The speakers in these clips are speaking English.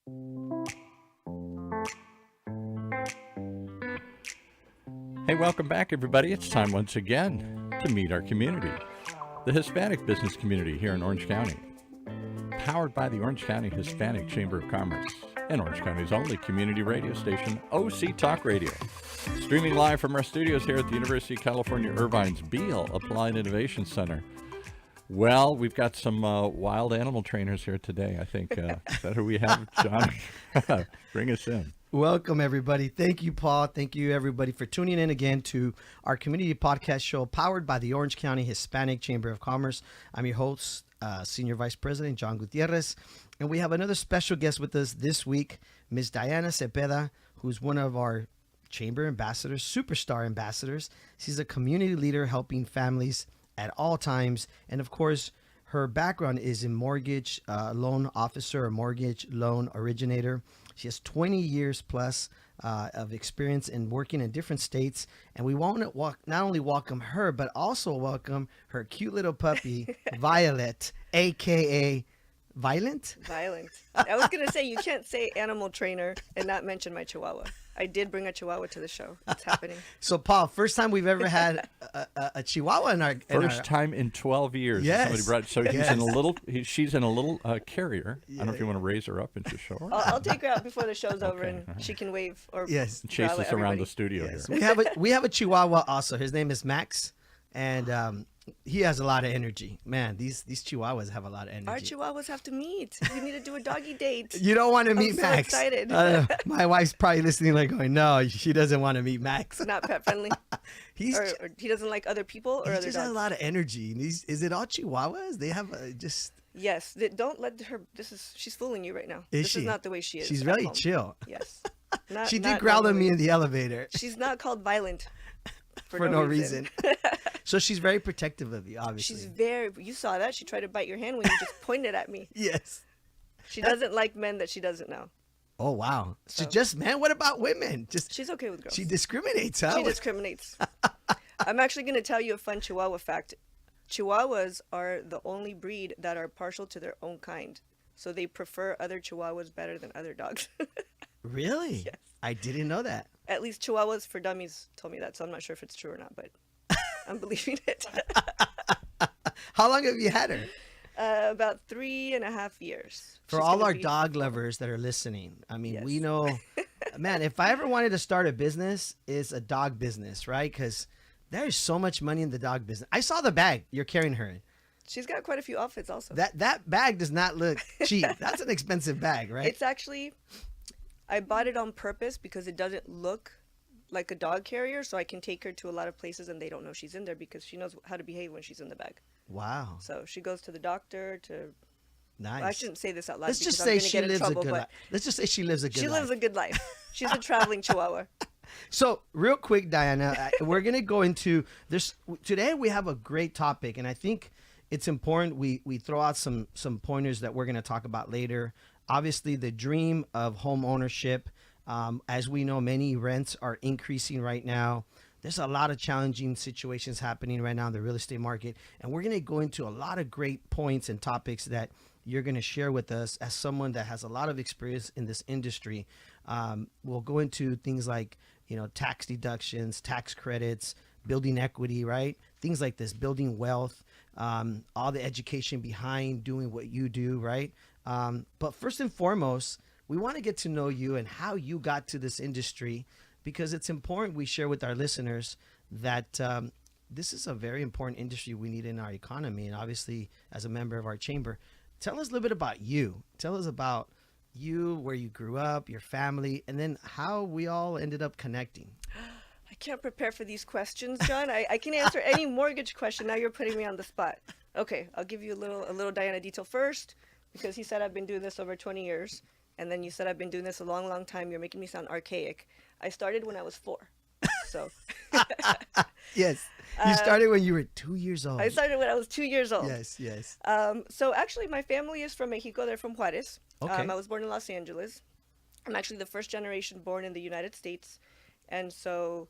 Hey, welcome back, everybody. It's time once again to meet our community, the Hispanic business community here in Orange County, powered by the Orange County Hispanic Chamber of Commerce and Orange County's only community radio station, OC Talk Radio. Streaming live from our studios here at the University of California, Irvine's Beale Applied Innovation Center. Well, we've got some wild animal trainers here today, I think. Is that who we have, John? Bring us in. Welcome, everybody. Thank you, Paul. Thank you, everybody, for tuning in again to our community podcast show powered by the Orange County Hispanic Chamber of Commerce. I'm your host, Senior Vice President John Gutierrez, and we have another special guest with us this week, Ms. Diana Zepeda, who's one of our Chamber ambassadors, superstar ambassadors. She's a community leader helping families at all times, and of course, her background is in mortgage loan officer or mortgage loan originator. She has 20 years plus of experience in working in different states. And we want to not only welcome her, but also welcome her cute little puppy, Violet, a.k.a. Violent? Violent. I was going to say, you can't say animal trainer and not mention my Chihuahua. I did bring a Chihuahua to the show. It's happening. So, Paul, first time we've ever had a Chihuahua in our... First time in 12 years. Yes. Somebody brought, so he's in a little, she's in a little carrier. I don't know if you want to raise her up and just show her. I'll take her out before the show's over and she can wave or Yes. Chase growl us at around everybody. the studio Yes. here. We have a Chihuahua also. His name is Max. And he has a lot of energy. Man, these Chihuahuas have a lot of energy. Our Chihuahuas have to meet. We need to do a doggy date. You don't want to meet so Max. excited. My wife's probably listening, like going, "No, she doesn't want to meet Max." Not pet friendly. He's Or he doesn't like other people or he other just dogs. has a lot of energy. And is it all Chihuahuas? They have just. Yes. Don't let her. She's fooling you right now. Is This she? is not the way she is. She's at really home. chill. Yes. She did growl at me normally. in the elevator She's not called violent for no reason. So she's very protective of you, obviously. She's very. You saw that. She tried to bite your hand when you just pointed at me. Yes. She doesn't like men that she doesn't know. Oh wow. So So- just man, what about women? Just She's okay with girls. she discriminates, huh? She discriminates. I'm actually going to tell you a fun Chihuahua fact. Chihuahuas are the only breed that are partial to their own kind. So they prefer other Chihuahuas better than other dogs. Really? Yes. I didn't know that. At least Chihuahuas for Dummies told me that, so I'm not sure if it's true or not, but I'm believing it. How long have you had her? About 3.5 years. For She's all gonna our be- dog lovers that are listening, I mean, we Yes. know, man, if I ever wanted to start a business, it's a dog business, right? Because there's so much money in the dog business. I saw the bag you're carrying her in. She's got quite a few outfits also. That bag does not look cheap. That's an expensive bag, right? It's actually, I bought it on purpose because it doesn't look like a dog carrier, so I can take her to a lot of places and they don't know she's in there because she knows how to behave when she's in the bag. Wow, So she goes to the doctor to. nice. Well, I shouldn't say this out loud. Let's because just I'm say gonna she get in lives a trouble, good but life. Let's just say she lives a good She life. lives a good life. She's a traveling Chihuahua. So real quick, Diana, we're gonna go into this today. We have a great topic, and I think it's important we throw out some pointers that we're gonna talk about later. Obviously, the dream of home ownership. As we know, many rents are increasing right now. There's a lot of challenging situations happening right now in the real estate market, and we're gonna go into a lot of great points and topics that you're going to share with us as someone that has a lot of experience in this industry. We'll go into things like, tax deductions, tax credits, building equity, right? Things like this, building wealth, all the education behind doing what you do, right? But first and foremost, we want to get to know you and how you got to this industry, because it's important we share with our listeners that this is a very important industry we need in our economy. And obviously, as a member of our chamber, tell us a little bit about you. Tell us about you, where you grew up, your family, and then how we all ended up connecting. I can't prepare for these questions, John. I can answer any mortgage question. Now you're putting me on the spot. Okay, I'll give you a little Diana detail first, because he said I've been doing this over 20 years. And then you said I've been doing this a long, long time. You're making me sound archaic. I started when I was 4. So Yes. You started when you were 2 years old. I started when I was 2 years old. Yes, yes. So actually, my family is from Mexico. They're from Juarez. Okay. I was born in Los Angeles. I'm actually the first generation born in the United States. And so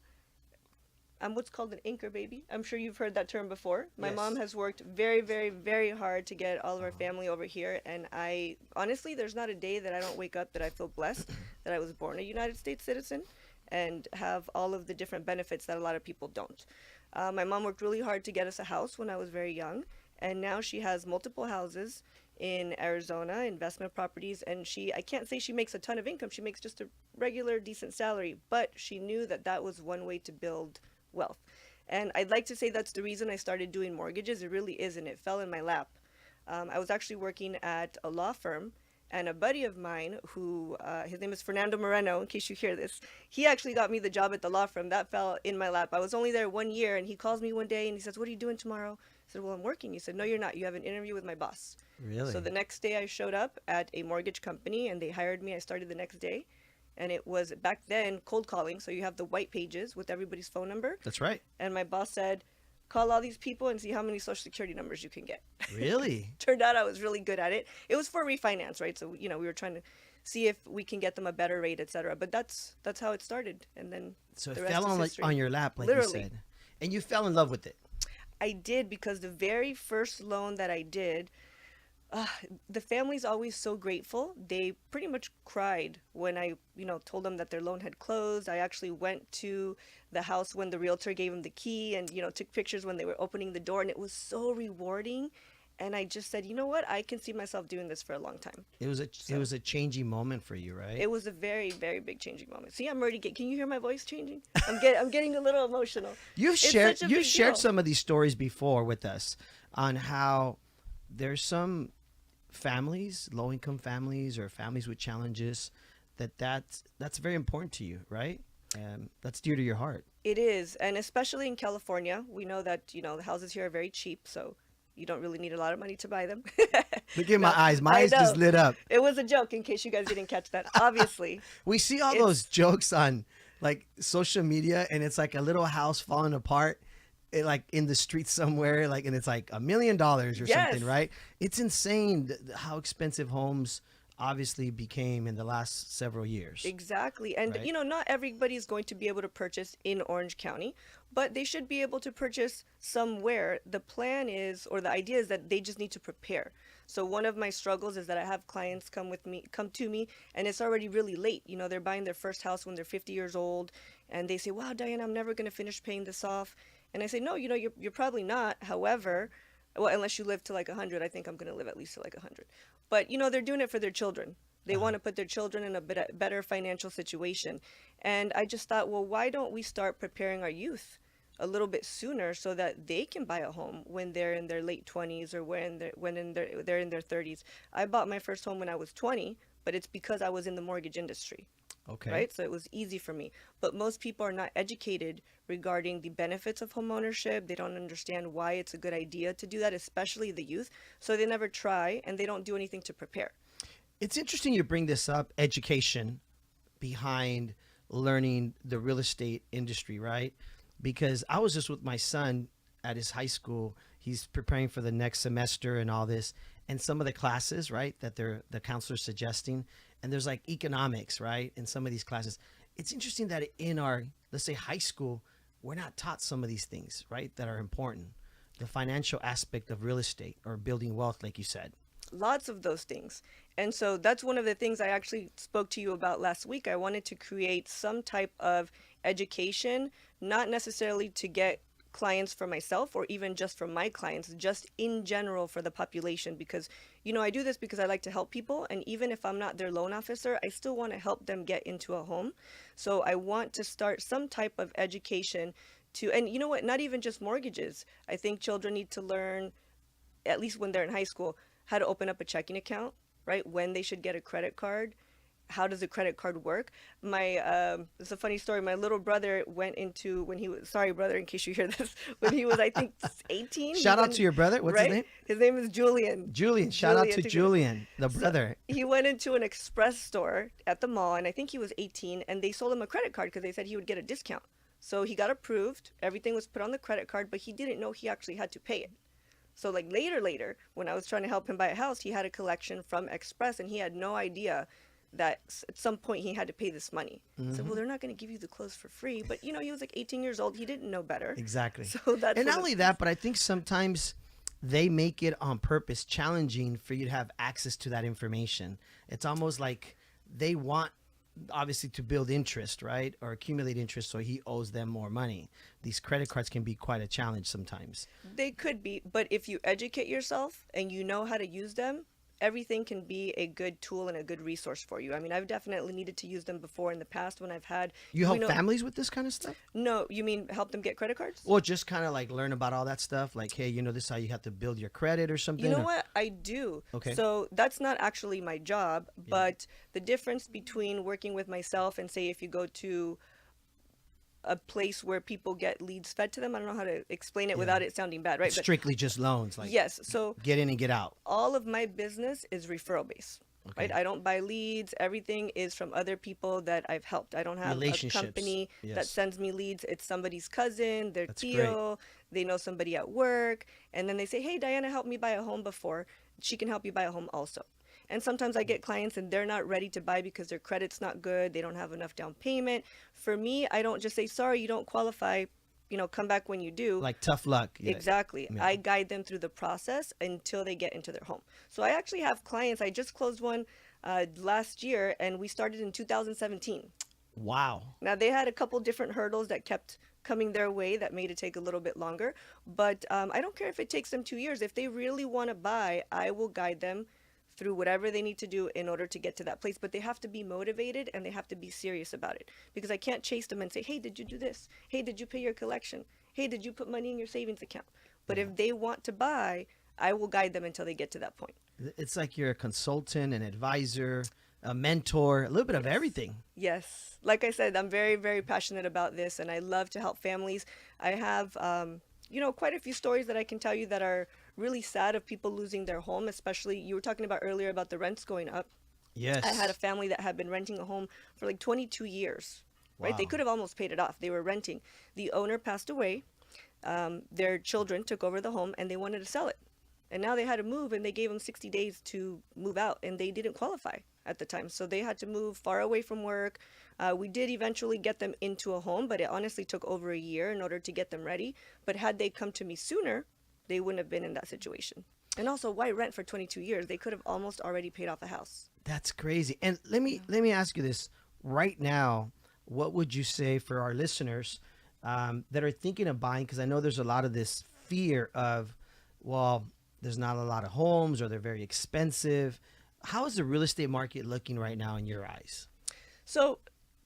I'm what's called an anchor baby. I'm sure you've heard that term before. My Yes. mom has worked very, very, very hard to get all of our family over here. And I honestly, there's not a day that I don't wake up that I feel blessed that I was born a United States citizen and have all of the different benefits that a lot of people don't. My mom worked really hard to get us a house when I was very young. And now she has multiple houses in Arizona, investment properties, and I can't say she makes a ton of income. She makes just a regular, decent salary, but she knew that that was one way to build wealth. And I'd like to say that's the reason I started doing mortgages. It really isn't. It fell in my lap. I was actually working at a law firm, and a buddy of mine who, his name is Fernando Moreno, in case you hear this, he actually got me the job at the law firm. That fell in my lap. I was only there 1 year, and he calls me one day and he says, "What are you doing tomorrow?" I said, "Well, I'm working." He said, "No, you're not. You have an interview with my boss." Really? So the next day I showed up at a mortgage company and they hired me. I started the next day. And it was back then cold calling. So you have the white pages with everybody's phone number. That's right. And my boss said, "Call all these people and see how many social security numbers you can get." Really? Turned out I was really good at it. It was for refinance, right? So, we were trying to see if we can get them a better rate, etc. But that's how it started. And then So the it rest fell is on, history. on your lap, like Literally. you said. And you fell in love with it. I did, because the very first loan that I did, the family's always so grateful. They pretty much cried when I, told them that their loan had closed. I actually went to the house when the realtor gave them the key and, took pictures when they were opening the door. And it was so rewarding. And I just said, you know what? I can see myself doing this for a long time. It was a changing moment for you, right? It was a very, very big changing moment. See, I'm already can you hear my voice changing? I'm getting a little emotional. You've It's shared such a big shared deal. some of these stories before with us on how there's some families, low income families or families with challenges, that's very important to you, right? That's dear to your heart. It is, and especially in California, we know that the houses here are very cheap, so you don't really need a lot of money to buy them. Look at my eyes. My I eyes just know. lit up. It was a joke, in case you guys didn't catch that. Obviously, We see all those jokes on like social media, and it's like a little house falling apart, like in the street somewhere, like, and it's like $1 million or Yes. something, right? It's insane how expensive homes obviously became in the last several years. exactly, and Right. not everybody is going to be able to purchase in Orange County, but they should be able to purchase somewhere. The plan is, or the idea is, that they just need to prepare. So one of my struggles is that I have clients come to me, and it's already really late. They're buying their first house when they're 50 years old, and they say, "Wow, Diana, I'm never going to finish paying this off." And I say, "No, you're probably not. However, well, unless you live to like 100, I think I'm going to live at least to like 100. But they're doing it for their children. They want to put their children in a better financial situation." And I just thought, well, why don't we start preparing our youth a little bit sooner so that they can buy a home when they're in their late 20s or they're in their 30s. I bought my first home when I was 20, but it's because I was in the mortgage industry. Okay. Right? So it was easy for me. But most people are not educated regarding the benefits of home ownership. They don't understand why it's a good idea to do that, especially the youth. So they never try, and they don't do anything to prepare. It's interesting you bring this up, education behind learning the real estate industry, right? Because I was just with my son at his high school. He's preparing for the next semester and all this, and some of the classes, right, that the counselor's suggesting, and there's like economics, right, in some of these classes. It's interesting that in our, let's say, high school, we're not taught some of these things, right, that are important. The financial aspect of real estate or building wealth, like you said. Lots of those things. And so that's one of the things I actually spoke to you about last week. I wanted to create some type of education, not necessarily to get clients for myself or even just for my clients, just in general for the population, because I do this because I like to help people, and even if I'm not their loan officer, I still want to help them get into a home. So I want to start some type of education and you know what, not even just mortgages. I think children need to learn, at least when they're in high school, how to open up a checking account, right? When they should get a credit card. How does a credit card work? It's a funny story. My little brother sorry brother, in case you hear this, when he was, I think, 18. Shout out to your brother. What's his name? His name is Julian. Julian. Shout out to Julian. Julian, the brother. He went into an express store at the mall, and I think he was 18, and they sold him a credit card because they said he would get a discount. So he got approved. Everything was put on the credit card, but he didn't know he actually had to pay it. So like later, when I was trying to help him buy a house, he had a collection from Express, and he had no idea that at some point he had to pay this money. So, well, they're not going to give you the clothes for free. But, you know, he was like 18 years old. He didn't know better. Exactly. So that's and not only that, but I think sometimes they make it on purpose challenging for you to have access to that information. It's almost like they want, obviously, to build interest, right? Or accumulate interest, so he owes them more money. These credit cards can be quite a challenge sometimes. They could be, but if you educate yourself and you know how to use them, everything can be a good tool and a good resource for you. I mean, I've definitely needed to use them before in the past when I've had. You help families with this kind of stuff? No, you mean help them get credit cards? Or just kind of like learn about all that stuff? Like, hey, you know, this is how you have to build your credit or something? You know what? I do. Okay. So that's not actually my job, but the difference between working with myself and, say, if you go to a place where people get leads fed to them, I don't know how to explain it without it sounding bad, right? It's strictly just loans. Like, yes. So get in and get out. all of my business is referral based. Okay. Right? I don't buy leads. Everything is from other people that I've helped. I don't have a company that sends me leads. It's somebody's cousin, their tío, they know somebody at work, and then they say, hey, Diana helped me buy a home before. She can help you buy a home also. And sometimes I get clients and they're not ready to buy because their credit's not good. They don't have enough down payment. For me, I don't just say, sorry, you don't qualify. You know, come back when you do. Like tough luck. Yeah. Exactly. Yeah. I guide them through the process until they get into their home. So I actually have clients. I just closed one last year, and we started in 2017. Wow. Now, they had a couple different hurdles that kept coming their way that made it take a little bit longer. But I don't care if it takes them 2 years. If they really want to buy, I will guide them through whatever they need to do in order to get to that place. But they have to be motivated and they have to be serious about it, because I can't chase them and say, hey, did you do this? Hey, did you pay your collection? Hey, did you put money in your savings account? But if they want to buy, I will guide them until they get to that point. It's like you're a consultant, an advisor, a mentor, a little bit of everything. Yes. Like I said, I'm very, very passionate about this, and I love to help families. I have, you know, quite a few stories that I can tell you that are really sad of people losing their home, especially you were talking about earlier about the rents going up. Yes. I had a family that had been renting a home for like 22 years, right? Wow. They could have almost paid it off. They were renting. The owner passed away. Their children took over the home and they wanted to sell it. And now they had to move, and they gave them 60 days to move out, and they didn't qualify at the time. So they had to move far away from work. We did eventually get them into a home, but it honestly took over a year in order to get them ready. But had they come to me sooner, they wouldn't have been in that situation. And also, why rent for 22 years? They could have almost already paid off a house. That's crazy. And let me ask you this right now. What would you say for our listeners that are thinking of buying? Because I know there's a lot of this fear of, well, there's not a lot of homes, or they're very expensive. How is the real estate market looking right now in your eyes? So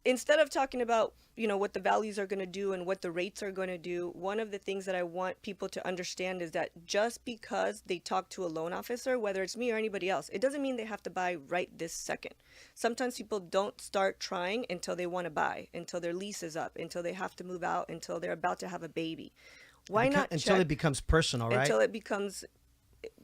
instead of talking about, you know, what the values are going to do and what the rates are going to do, one of the things that I want people to understand is that just because they talk to a loan officer, whether it's me or anybody else, it doesn't mean they have to buy right this second. Sometimes people don't start trying until they want to buy, until their lease is up, until they have to move out, until they're about to have a baby. Why not until check, it becomes personal, right? until it becomes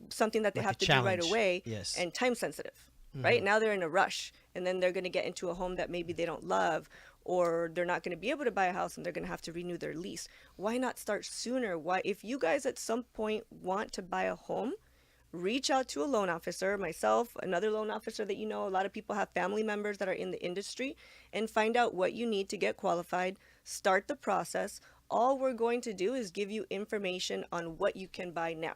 something that they Like have a to challenge. do right away, Yes. and time sensitive, right? Now they're in a rush, and then they're going to get into a home that maybe they don't love, or they're not going to be able to buy a house and they're going to have to renew their lease. Why not start sooner? Why, if you guys at some point want to buy a home, reach out to a loan officer, myself, another loan officer that you know. A lot of people have family members that are in the industry, and find out what you need to get qualified, start the process. All we're going to do is give you information on what you can buy now.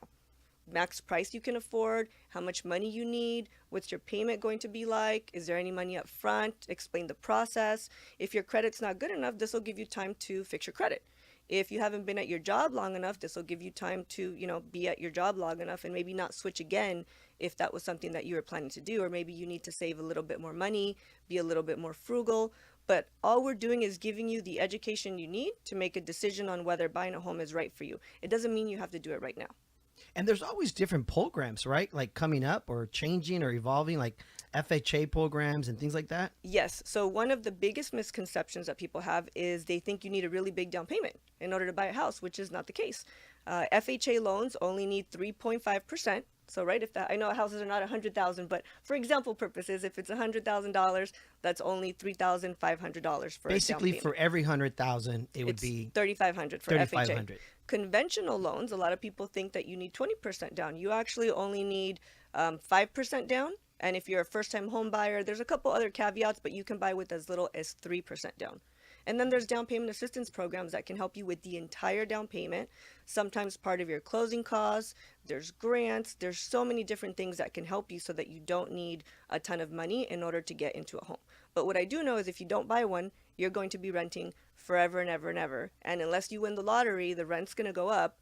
Max price you can afford, how much money you need, what's your payment going to be like, is there any money up front, explain the process. If your credit's not good enough, this will give you time to fix your credit. If you haven't been at your job long enough, this will give you time to, you know, be at your job long enough and maybe not switch again if that was something that you were planning to do, or maybe you need to save a little bit more money, be a little bit more frugal. But all we're doing is giving you the education you need to make a decision on whether buying a home is right for you. It doesn't mean you have to do it right now. And there's always different programs, right? Like coming up or changing or evolving, like FHA programs and things like that. Yes. So one of the biggest misconceptions that people have is they think you need a really big down payment in order to buy a house, which is not the case. FHA loans only need 3.5%. So, right, if that, I know houses are not 100,000, but for example purposes, if it's $100,000, that's only $3,500 for Basically, a down payment. for every 100,000, it would It's be $3,500 for $3,500. FHA. Conventional loans, a lot of people think that you need 20% down. You actually only need 5% down And if you're a first-time home buyer, there's a couple other caveats, but you can buy with as little as 3% down. And then there's down payment assistance programs that can help you with the entire down payment, sometimes part of your closing costs. There's grants. There's so many different things that can help you so that you don't need a ton of money in order to get into a home. But what I do know is if you don't buy one, you're going to be renting forever and ever and ever. And unless you win the lottery, the rent's going to go up.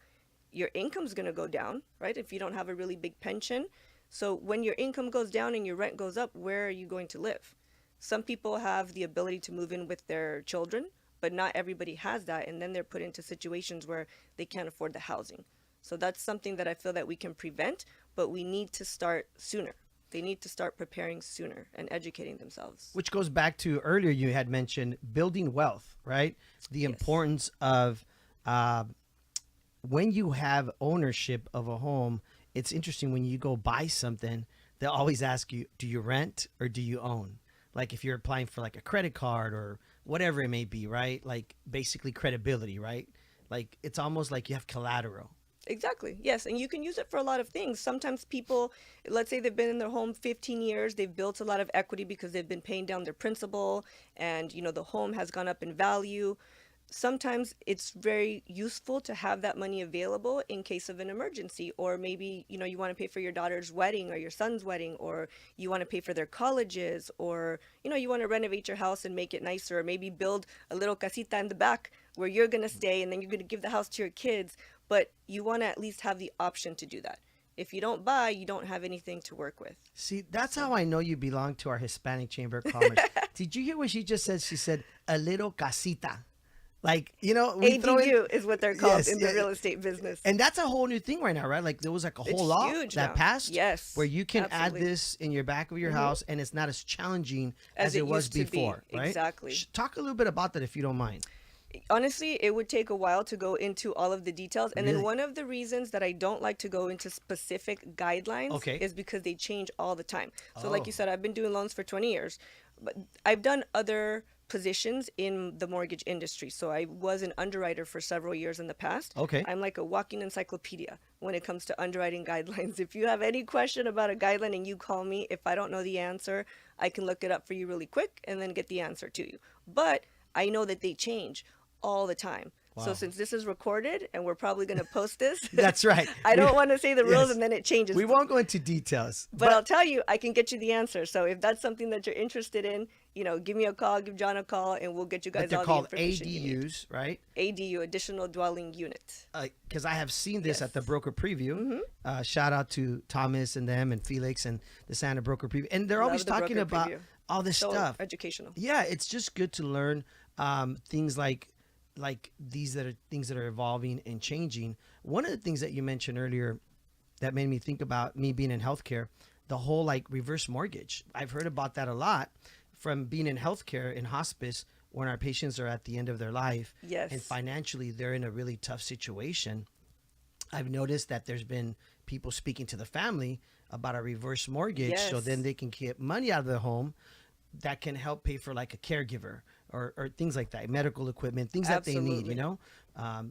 Your income's going to go down, right? If you don't have a really big pension. So when your income goes down and your rent goes up, where are you going to live? Some people have the ability to move in with their children, but not everybody has that. And then they're put into situations where they can't afford the housing. So that's something that I feel that we can prevent, but we need to start sooner. They need to start preparing sooner and educating themselves. Which goes back to earlier, you had mentioned building wealth, right? The importance of when you have ownership of a home. It's interesting when you go buy something, they'll always ask you, do you rent or do you own? Like if you're applying for like a credit card or whatever it may be, right? Like basically credibility, right? Like it's almost like you have collateral. Exactly. Yes. And you can use it for a lot of things. Sometimes people, let's say they've been in their home 15 years, they've built a lot of equity because they've been paying down their principal and, you know, the home has gone up in value. Sometimes it's very useful to have that money available in case of an emergency, or maybe, you know, you want to pay for your daughter's wedding or your son's wedding, or you want to pay for their colleges, or, you know, you want to renovate your house and make it nicer, or maybe build a little casita in the back where you're going to stay and then you're going to give the house to your kids. But you want to at least have the option to do that. If you don't buy, you don't have anything to work with. See, that's how I know you belong to our Hispanic Chamber of Commerce. Did you hear what she just said? She said, a little casita. Like, you know, we ADU is what they're called Yes, in the real estate business. and that's a whole new thing right now, right? Like there was like a whole law huge that now. passed Yes, where you can absolutely. add this in your back of your house and it's not as challenging as it was used to be. before, right? Exactly. Talk a little bit about that if you don't mind. Honestly, it would take a while to go into all of the details. And Really? then one of the reasons that I don't like to go into specific guidelines is because they change all the time. So like you said, I've been doing loans for 20 years, but I've done other positions in the mortgage industry. So I was an underwriter for several years in the past. Okay. I'm like a walking encyclopedia when it comes to underwriting guidelines. If you have any question about a guideline and you call me, if I don't know the answer, I can look it up for you really quick and then get the answer to you. But I know that they change all the time. So since this is recorded and we're probably going to post this, That's right. I don't want to say the rules Yes. and then it changes. We won't go into details. But I'll tell you, I can get you the answer. So if that's something that you're interested in, you know, give me a call, give John a call, and we'll get you guys But they're all called the information you need. ADUs, right? ADU, additional dwelling unit. Because I have seen this at the broker preview. Mm-hmm. Shout out to Thomas and them and Felix and the Santa broker preview. And they're Love always the talking broker about preview. all this So stuff. educational. Yeah, it's just good to learn things like these that are things that are evolving and changing. One of the things that you mentioned earlier that made me think about me being in healthcare, the whole like reverse mortgage. I've heard about that a lot from being in healthcare in hospice when our patients are at the end of their life. Yes. And financially they're in a really tough situation. I've noticed that there's been people speaking to the family about a reverse mortgage so Yes. then they can get money out of the home that can help pay for like a caregiver or things like that, medical equipment, things that they need, you Absolutely. know?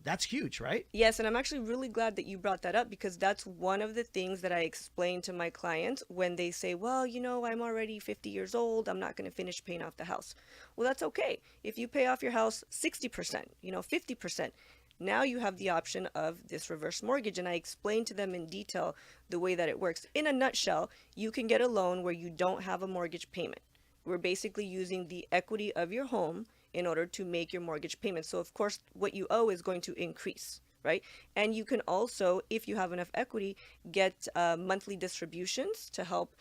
That's huge, right? Yes, and I'm actually really glad that you brought that up because that's one of the things that I explain to my clients when they say, well, you know, I'm already 50 years old. I'm not going to finish paying off the house. Well, that's okay. If you pay off your house 60%, you know, 50%, now you have the option of this reverse mortgage. And I explain to them in detail the way that it works. In a nutshell, you can get a loan where you don't have a mortgage payment. We're basically using the equity of your home in order to make your mortgage payment. So of course, what you owe is going to increase, right? And you can also, if you have enough equity, get monthly distributions to help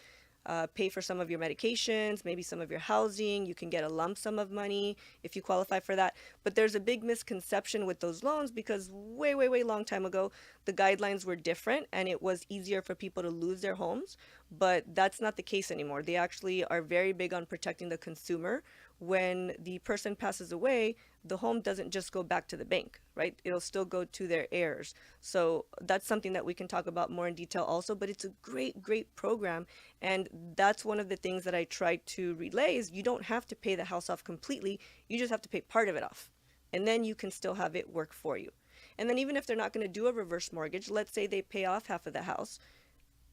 pay for some of your medications, maybe some of your housing. You can get a lump sum of money if you qualify for that. But there's a big misconception with those loans because way long time ago, the guidelines were different and it was easier for people to lose their homes. But that's not the case anymore. They actually are very big on protecting the consumer. When the person passes away, the home doesn't just go back to the bank, right? It'll still go to their heirs. So that's something that we can talk about more in detail also, but it's a great program. And that's one of the things that I try to relay is you don't have to pay the house off completely. You just have to pay part of it off. And then you can still have it work for you. And then even if they're not going to do a reverse mortgage, let's say they pay off half of the house,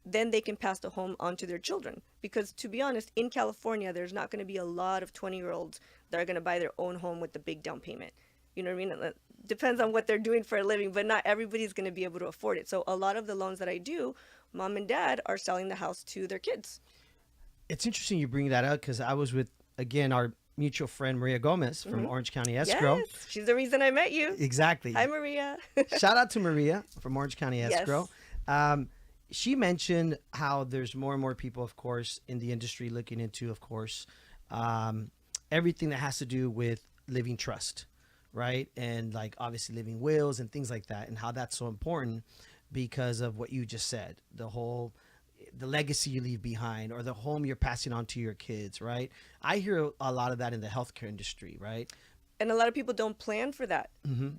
then they can pass the home on to their children. Because to be honest, in California, there's not going to be a lot of 20-year-olds that are going to buy their own home with the big down payment. You know what I mean? It depends on what they're doing for a living, but not everybody's going to be able to afford it. So a lot of the loans that I do, mom and dad are selling the house to their kids. It's interesting you bring that up because I was with, again, our mutual friend Maria Gomez from Orange County Escrow. Yes, she's the reason I met you. Exactly. Hi, Maria. Shout out to Maria from Orange County Escrow. Yes. She mentioned how there's more and more people, of course, in the industry looking into, of course, everything that has to do with living trust, right? And like obviously living wills and things like that, and how that's so important because of what you just said, the legacy you leave behind or the home you're passing on to your kids, right? I hear a lot of that in the healthcare industry, right? And a lot of people don't plan for that.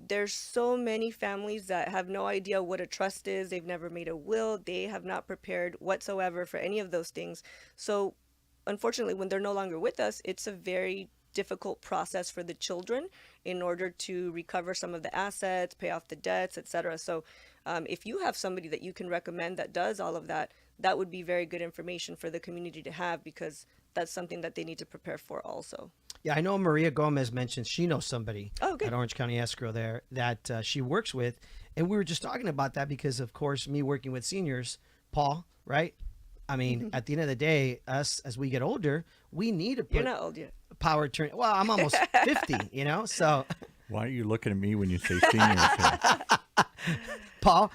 There's so many families that have no idea what a trust is. They've never made a will. They have not prepared whatsoever for any of those things. So unfortunately, when they're no longer with us, it's a very difficult process for the children in order to recover some of the assets, pay off the debts, etc. So if you have somebody that you can recommend that does all of that, that would be very good information for the community to have, because that's something that they need to prepare for also. Yeah, I know Maria Gomez mentioned she knows somebody good. at Orange County Escrow there that she works with. And we were just talking about that because, of course, me working with seniors, Paul, right? I mean, at the end of the day, us, as we get older, we need to put You're not old yet. power attorney. Well, I'm almost 50, you know? So, Why are you looking at me when you say seniors here? Paul,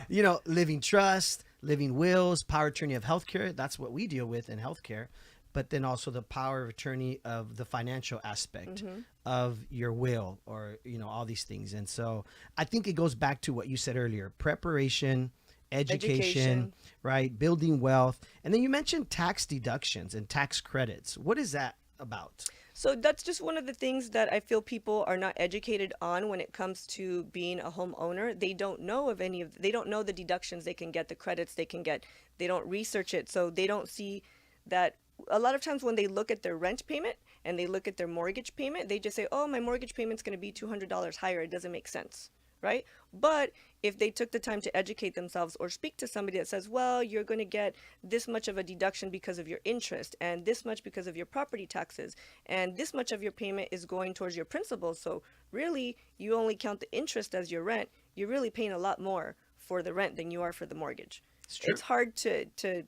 you know, living trust, living wills, power attorney of healthcare. That's what we deal with in healthcare. But then also the power of attorney of the financial aspect of your will, or, you know, all these things. And so I think it goes back to what you said earlier, preparation, education, right? Building wealth. And then you mentioned tax deductions and tax credits. What is that about? So that's just one of the things that I feel people are not educated on when it comes to being a homeowner. They don't know of they don't know the deductions they can get, the credits they can get. They don't research it. So they don't see that. A lot of times when they look at their rent payment and they look at their mortgage payment, they just say, oh, my mortgage payment's going to be $200 higher. It doesn't make sense, right? But if they took the time to educate themselves or speak to somebody that says, well, you're going to get this much of a deduction because of your interest, and this much because of your property taxes, and this much of your payment is going towards your principal. So really, you only count the interest as your rent. You're really paying a lot more for the rent than you are for the mortgage. It's hard to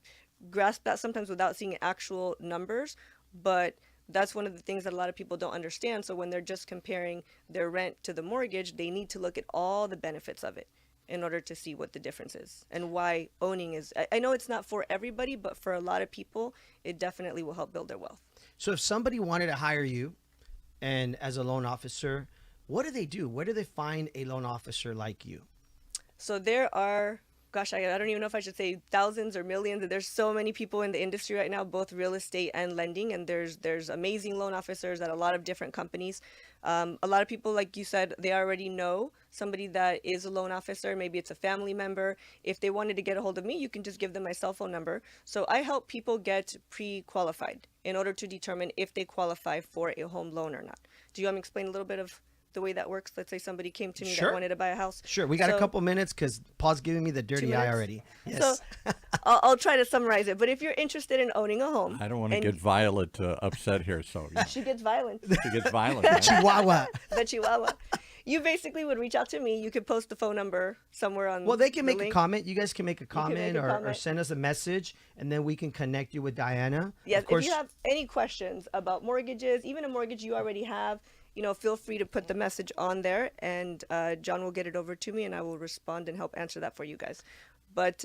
grasp that sometimes without seeing actual numbers, but that's one of the things that a lot of people don't understand. So when they're just comparing their rent to the mortgage, they need to look at all the benefits of it in order to see what the difference is and why owning is. I know it's not for everybody, but for a lot of people, it definitely will help build their wealth. So if somebody wanted to hire you and as a loan officer, what do they do? Where do they find a loan officer like you? So there are, gosh, I don't even know if I should say thousands or millions. There's so many people in the industry right now, both real estate and lending, and there's amazing loan officers at a lot of different companies. A lot of people, like you said, they already know somebody that is a loan officer. Maybe it's a family member. If they wanted to get a hold of me, you can just give them my cell phone number. So I help people get pre-qualified in order to determine if they qualify for a home loan or not. Do you want me to explain a little bit of the way that works? Let's say somebody came to me that wanted to buy a house. Sure. We got a couple minutes because Paul's giving me the dirty eye already. Yes. So I'll try to summarize it. But if you're interested in owning a home. I don't want to get Violet upset here. So she gets violent. She gets violent. Right? Chihuahua. The Chihuahua. You basically would reach out to me. You could post the phone number somewhere on. Well, they can make link. a comment. You guys can make a comment, make a comment. Or send us a message, and then we can connect you with Diana. Yes, of course. If you have any questions about mortgages, even a mortgage you already have, feel free to put the message on there, and John will get it over to me, and I will respond and help answer that for you guys. But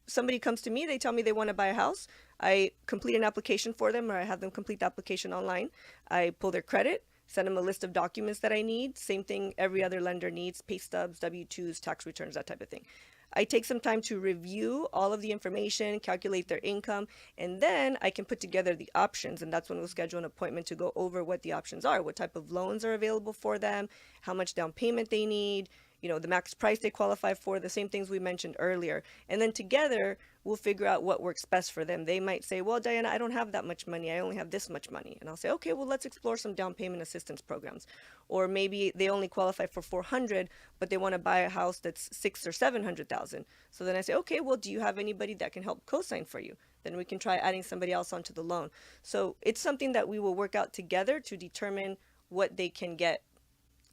somebody comes to me, they tell me they want to buy a house. I complete an application for them, or I have them complete the application online. I pull their credit, send them a list of documents that I need. Same thing every other lender needs: pay stubs, W-2s, tax returns, that type of thing. I take some time to review all of the information, calculate their income, and then I can put together the options. And that's when we'll schedule an appointment to go over what the options are, what type of loans are available for them, how much down payment they need, the max price they qualify for, the same things we mentioned earlier. And then together, we'll figure out what works best for them. They might say, well, Diana, I don't have that much money. I only have this much money. And I'll say, okay, well, let's explore some down payment assistance programs. Or maybe they only qualify for 400, but they want to buy a house that's 600,000 or 700,000. So then I say, okay, well, do you have anybody that can help co-sign for you? Then we can try adding somebody else onto the loan. So it's something that we will work out together to determine what they can get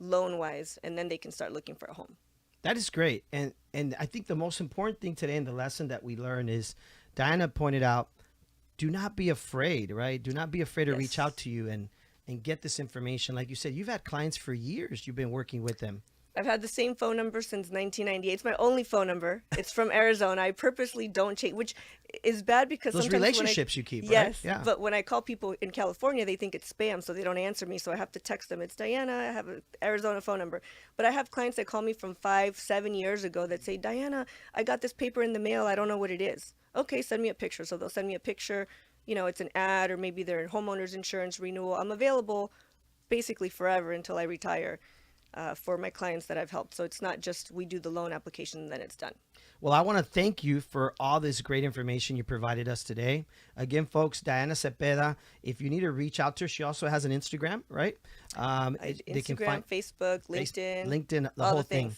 loan-wise, and then they can start looking for a home. That is great. And I think the most important thing today in the lesson that we learned is Diana pointed out, do not be afraid, right? Do not be afraid to reach out to you and get this information. Like you said, you've had clients for years. You've been working with them. I've had the same phone number since 1998. It's my only phone number. It's from Arizona. I purposely don't change, which is bad because those sometimes relationships you keep, yes, right? Yeah. But when I call people in California, they think it's spam, so they don't answer me. So I have to text them. It's Diana. I have an Arizona phone number. But I have clients that call me from 5-7 years ago that say, Diana, I got this paper in the mail. I don't know what it is. Okay, send me a picture. So they'll send me a picture. It's an ad, or maybe they're homeowners insurance renewal. I'm available basically forever until I retire. For my clients that I've helped. So it's not just we do the loan application and then it's done. Well, I want to thank you for all this great information you provided us today. Again, folks, Diana Zepeda, if you need to reach out to her, she also has an Instagram, right? They can find Facebook, LinkedIn, the all whole the thing.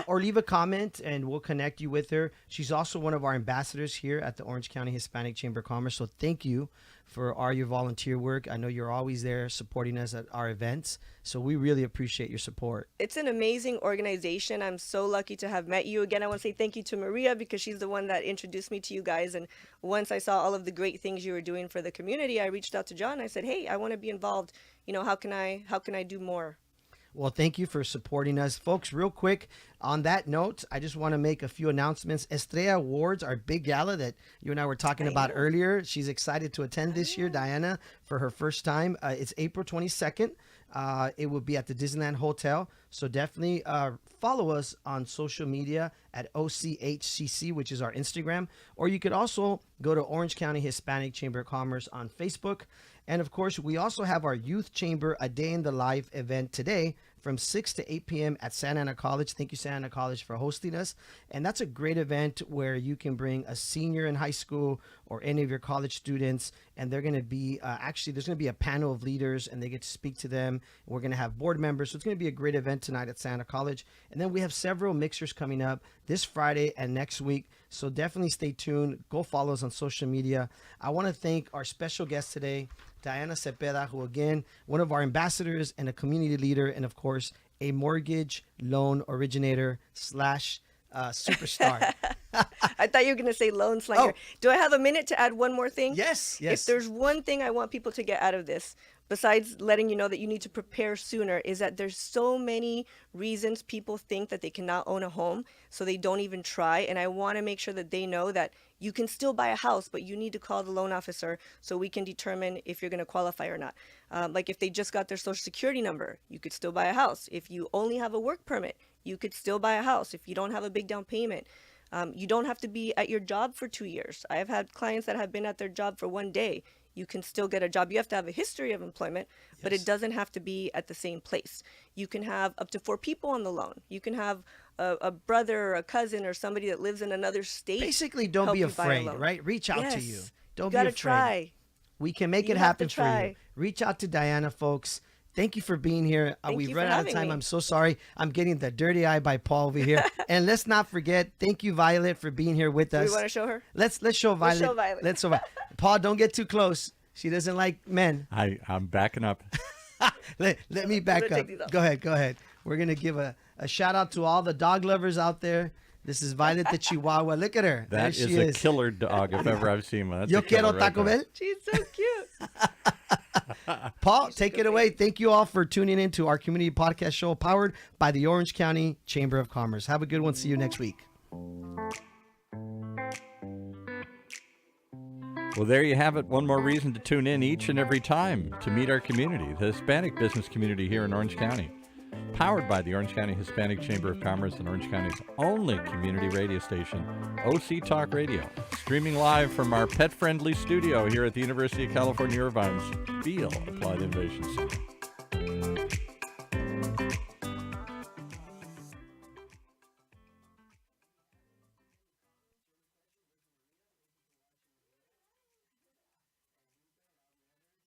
Or leave a comment and we'll connect you with her. She's also one of our ambassadors here at the Orange County Hispanic Chamber of Commerce. So thank you for all your volunteer work. I know you're always there supporting us at our events. So we really appreciate your support. It's an amazing organization. I'm so lucky to have met you. Again, I want to say thank you to Maria because she's the one that introduced me to you guys. And once I saw all of the great things you were doing for the community, I reached out to John. I said, hey, I want to be involved. How can I do more? Well, thank you for supporting us. Folks, real quick, on that note, I just want to make a few announcements. Estrella Awards, our big gala that you and I were talking about earlier. She's excited to attend this year, Diana, for her first time. It's April 22nd. It will be at the Disneyland Hotel. So definitely follow us on social media at OCHCC, which is our Instagram. Or you could also go to Orange County Hispanic Chamber of Commerce on Facebook. And of course, we also have our Youth Chamber A Day in the Life event today from 6 to 8 p.m. at Santa Ana College. Thank you, Santa Ana College, for hosting us. And that's a great event where you can bring a senior in high school or any of your college students. And they're going to be, actually, there's going to be a panel of leaders and they get to speak to them. We're going to have board members. So it's going to be a great event tonight at Santa Ana College. And then we have several mixers coming up this Friday and next week. So definitely stay tuned. Go follow us on social media. I want to thank our special guest today, Diana Zepeda, who, again, one of our ambassadors and a community leader, and of course, a mortgage loan originator / superstar. I thought you were going to say loan slanger. Oh. Do I have a minute to add one more thing? Yes. If there's one thing I want people to get out of this, besides letting you know that you need to prepare sooner, is that there's so many reasons people think that they cannot own a home, so they don't even try. And I want to make sure that they know that you can still buy a house, but you need to call the loan officer so we can determine if you're going to qualify or not. Like if they just got their social security number, you could still buy a house. If you only have a work permit, you could still buy a house. If you don't have a big down payment, you don't have to be at your job for 2 years. I have had clients that have been at their job for 1 day. You can still get a job. You have to have a history of employment, but it doesn't have to be at the same place. You can have up to 4 people on the loan. You can have a brother or a cousin or somebody that lives in another state. Basically, don't be afraid, right? Reach out to you. Don't be afraid. Try. We can make it happen for you. Reach out to Diana, folks. Thank you for being here. We've run out of time. I'm so sorry. I'm getting the dirty eye by Paul over here. And let's not forget, thank you, Violet, for being here with us. Do we want to show her? Let's show Violet. Let's show Violet. Paul, don't get too close. She doesn't like men. I'm backing up. let me back up. Go ahead. We're going to give a shout out to all the dog lovers out there. This is Violet the Chihuahua. Look at her. That is a killer dog if ever I've seen one. That's Yo quiero Taco Bell. She's so cute. Paul, take it away. Thank you all for tuning in to our community podcast show powered by the Orange County Chamber of Commerce. Have a good one. See you next week. Well, there you have it. One more reason to tune in each and every time to meet our community, the Hispanic business community here in Orange County. Powered by the Orange County Hispanic Chamber of Commerce and Orange County's only community radio station, OC Talk Radio. Streaming live from our pet-friendly studio here at the University of California, Irvine's Beal Applied Innovation Center.